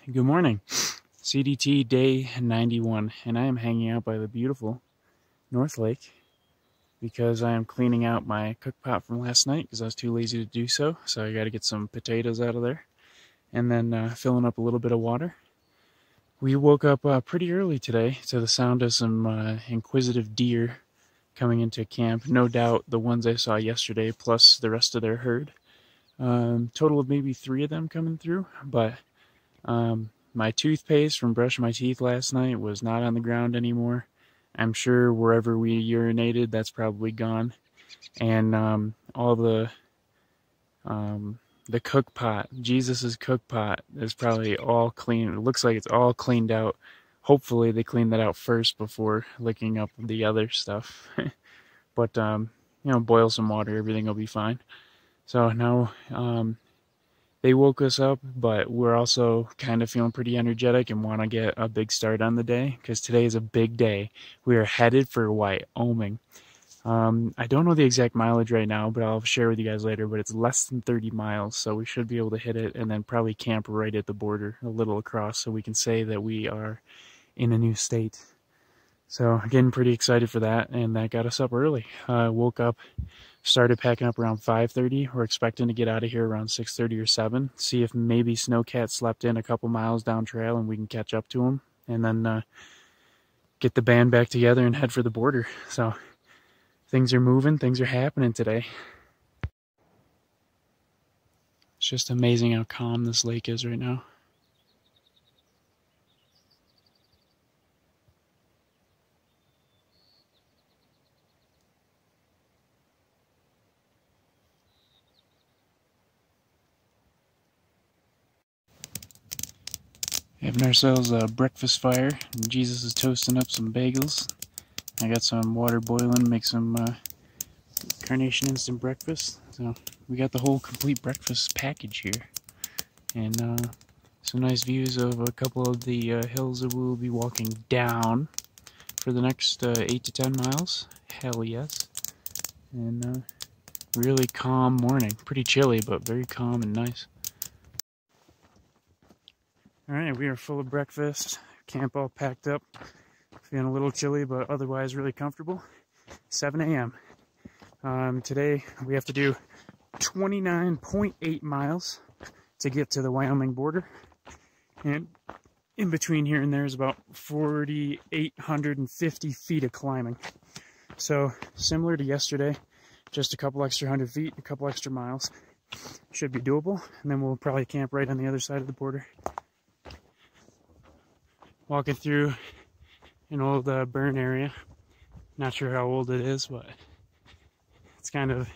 Good morning. CDT day 91, and I am hanging out by the beautiful North Lake because I am cleaning out my cook pot from last night because I was too lazy to do so. So I got to get some potatoes out of there and then filling up a little bit of water. We woke up pretty early today to the sound of some inquisitive deer coming into camp. No doubt the ones I saw yesterday plus the rest of their herd. Total of maybe 3 of them coming through, but my toothpaste from brushing my teeth last night was not on the ground anymore. I'm sure wherever we urinated, that's probably gone. And all the cook pot, Jesus's cook pot, is probably all clean. It looks like it's all cleaned out. Hopefully they cleaned that out first before licking up the other stuff. But you know, boil some water, everything will be fine. So now they woke us up, but we're also kind of feeling pretty energetic and want to get a big start on the day because today is a big day. We are headed for Wyoming. I don't know the exact mileage right now, but I'll share with you guys later, but it's less than 30 miles, so we should be able to hit it and then probably camp right at the border a little across so we can say that we are in a new state. So getting pretty excited for that, and that got us up early. Woke up, started packing up around 5:30. We're expecting to get out of here around 6:30 or 7. See if maybe Snowcat slept in a couple miles down trail and we can catch up to him. And then get the band back together and head for the border. So things are moving, things are happening today. It's just amazing how calm this lake is right now. Having ourselves a breakfast fire. Jesus is toasting up some bagels. I got some water boiling, make some Carnation instant breakfast. So we got the whole complete breakfast package here. And some nice views of a couple of the hills that we'll be walking down for the next 8 to 10 miles. Hell yes. And really calm morning. Pretty chilly, but very calm and nice. Alright, we are full of breakfast. Camp all packed up. Feeling a little chilly, but otherwise really comfortable. 7 a.m. Today we have to do 29.8 miles to get to the Wyoming border. And in between here and there is about 4,850 feet of climbing. So similar to yesterday, just a couple extra 100 feet, a couple extra miles. Should be doable. And then we'll probably camp right on the other side of the border. Walking through an old burn area. Not sure how old it is, but it's kind of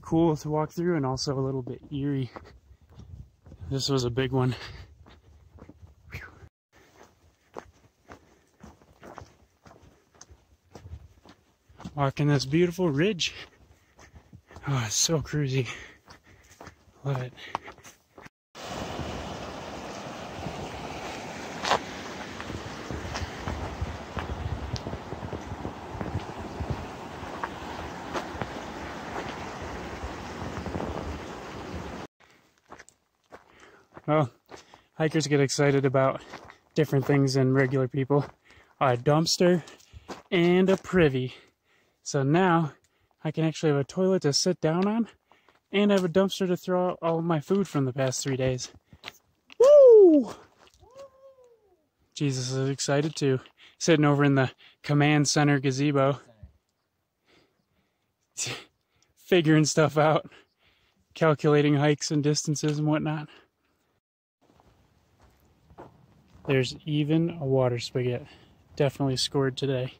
cool to walk through and also a little bit eerie. This was a big one. Whew. Walking this beautiful ridge. Oh, it's so cruisy. Love it. Well, hikers get excited about different things than regular people. A dumpster and a privy. So now I can actually have a toilet to sit down on and have a dumpster to throw out all of my food from the past 3 days. Woo! Jesus is excited too. Sitting over in the command center gazebo. Figuring stuff out. Calculating hikes and distances and whatnot. There's even a water spigot. Definitely scored today.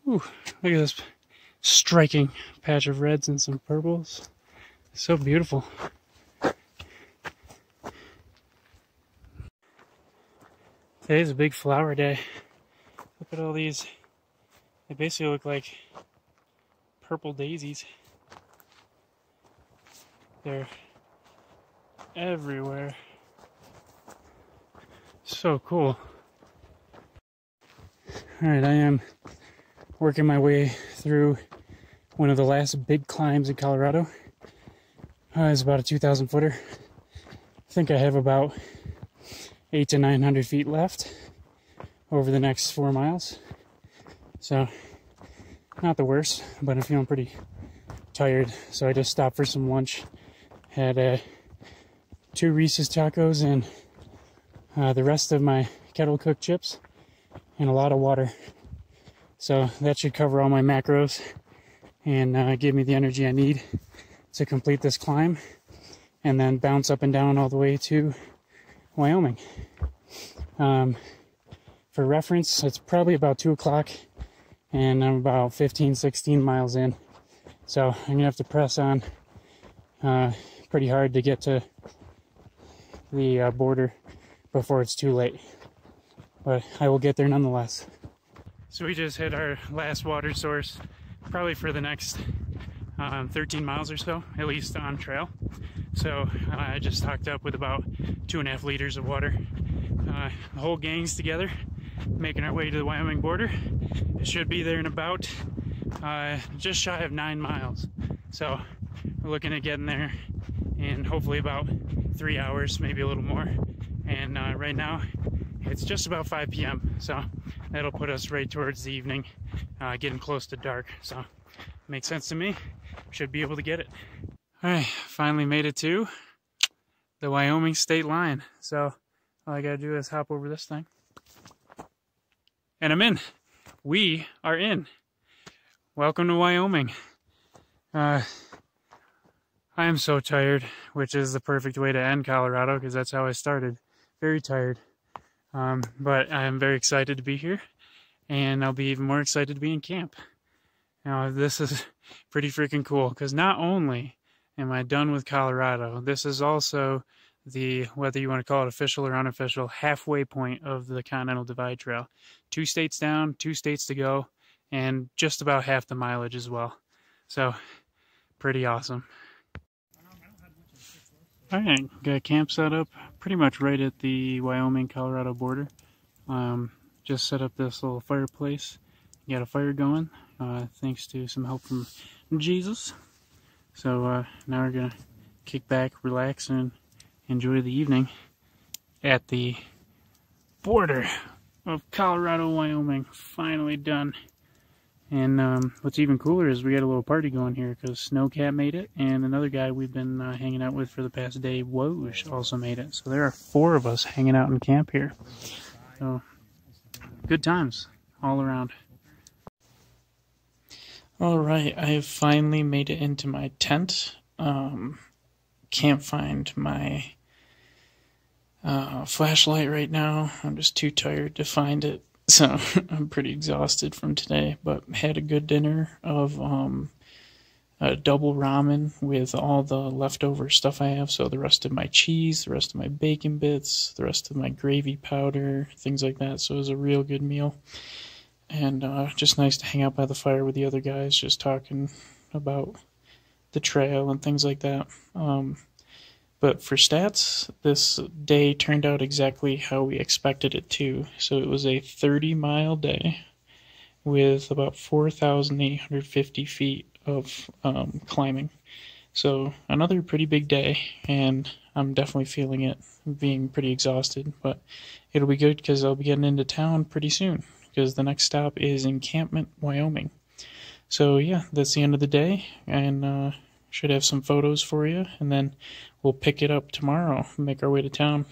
Ooh, look at this striking patch of reds and some purples. So beautiful. Today's a big flower day. Look at all these. They basically look like purple daisies. They're everywhere. So cool. Alright, I am working my way through one of the last big climbs in Colorado. It's about a 2,000 footer. I think I have about 800 to 900 feet left over the next 4 miles. So not the worst, but I'm feeling pretty tired. So I just stopped for some lunch. Had 2 Reese's tacos and the rest of my kettle cooked chips and a lot of water. So that should cover all my macros and give me the energy I need to complete this climb and then bounce up and down all the way to Wyoming. For reference, it's probably about 2 o'clock and I'm about 15, 16 miles in. So I'm gonna have to press on pretty hard to get to the border before it's too late. But I will get there nonetheless. So we just hit our last water source, probably for the next 13 miles or so, at least on trail. So I just stocked up with about 2.5 liters of water. The whole gang's together, making our way to the Wyoming border. It should be there in about just shy of 9 miles. So we're looking at getting there in hopefully about 3 hours, maybe a little more. And right now it's just about 5 p.m. So that'll put us right towards the evening, getting close to dark. So makes sense to me. Should be able to get it. All right, finally made it to the Wyoming state line. So all I gotta do is hop over this thing. And I'm in. We are in. Welcome to Wyoming. I am so tired, which is the perfect way to end Colorado because that's how I started. Very tired. But I'm very excited to be here, and I'll be even more excited to be in camp. Now, this is pretty freaking cool because not only am I done with Colorado, this is also the, whether you want to call it official or unofficial, halfway point of the Continental Divide Trail. 2 states down, 2 states to go, and just about half the mileage as well. So, pretty awesome. Alright, got camp set up pretty much right at the Wyoming-Colorado border. Just set up this little fireplace. Got a fire going, thanks to some help from Jesus. So now we're gonna kick back, relax, and enjoy the evening at the border of Colorado, Wyoming. Finally done. And what's even cooler is we got a little party going here because Snowcat made it, and another guy we've been hanging out with for the past day, Woj, also made it. So there are 4 of us hanging out in camp here. So good times all around. All right, I have finally made it into my tent. Can't find my flashlight right now. I'm just too tired to find it. So I'm pretty exhausted from today, but had a good dinner of a double ramen with all the leftover stuff I have. So the rest of my cheese, the rest of my bacon bits, the rest of my gravy powder, things like that. So it was a real good meal. And just nice to hang out by the fire with the other guys, just talking about the trail and things like that. But for stats, this day turned out exactly how we expected it to. So it was a 30-mile day with about 4,850 feet of climbing. So another pretty big day, and I'm definitely feeling it, being pretty exhausted. But it'll be good because I'll be getting into town pretty soon because the next stop is Encampment, Wyoming. So yeah, that's the end of the day, and should have some photos for you, and then we'll pick it up tomorrow and make our way to town.